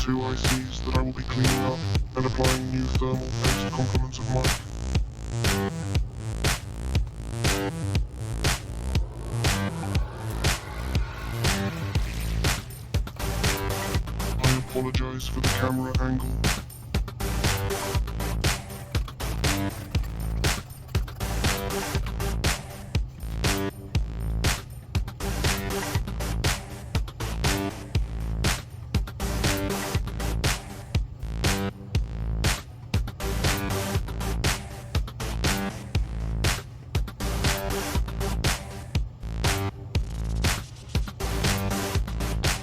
two ICs that I will be cleaning up and applying new thermal paste complements of mine. I apologize for the camera angle.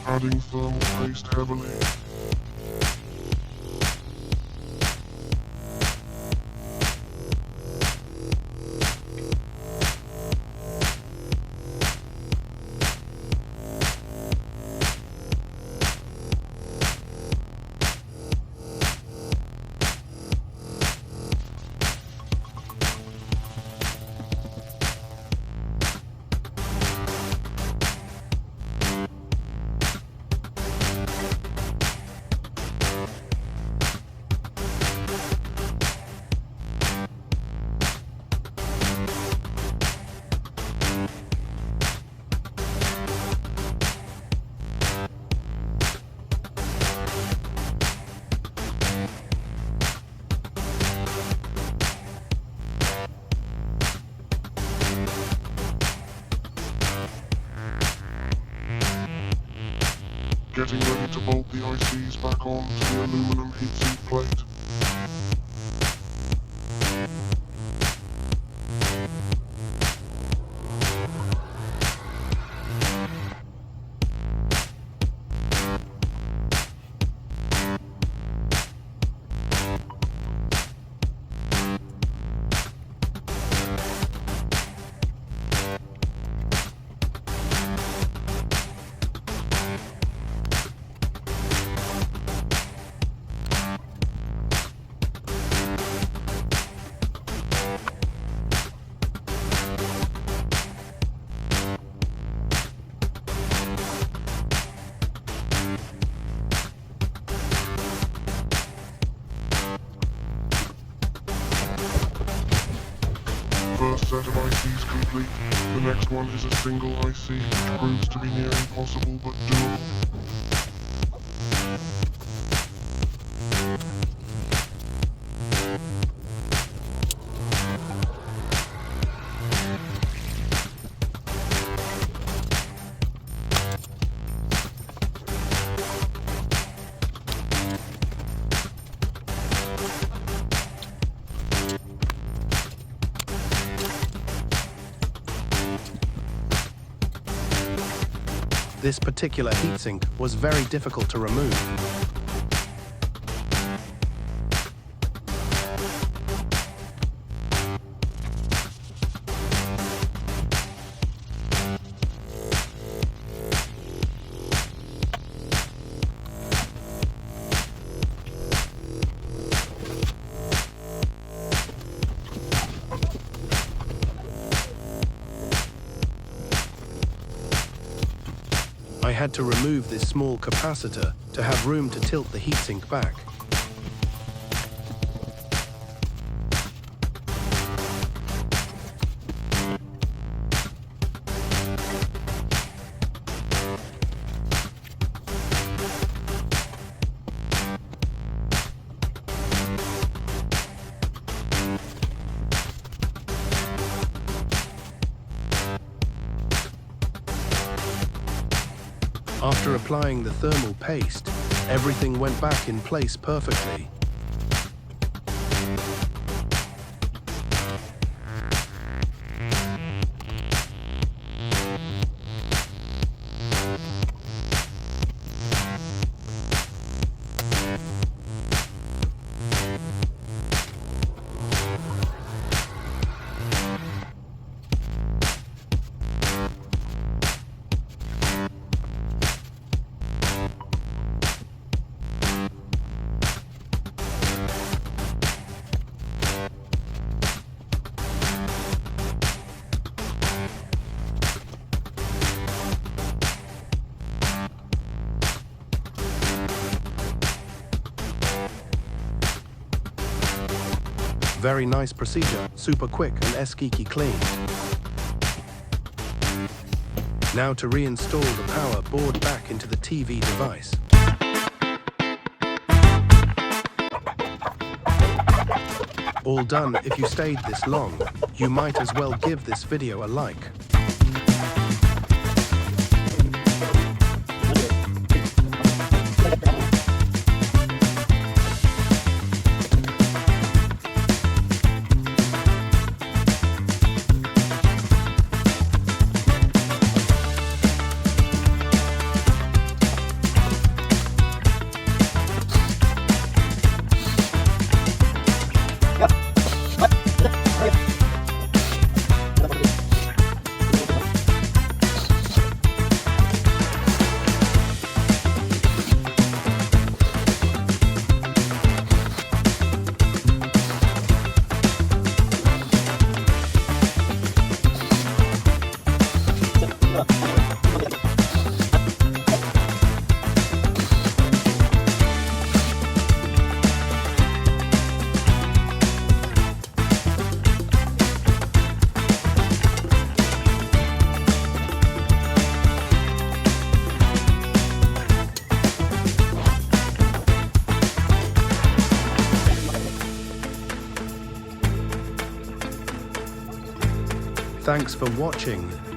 Adding thermal paste heavily. Getting ready to bolt the ICs back on to the aluminum heatsink plate. First set of ICs complete. The next one is a single IC, which proves to be near impossible but doable. This particular heatsink was very difficult to remove. I had to remove this small capacitor to have room to tilt the heatsink back. After applying the thermal paste, everything went back in place perfectly. Very nice procedure, super quick and squeaky clean. Now to reinstall the power board back into the TV device. All done. If you stayed this long, you might as well give this video a like. Thanks for watching.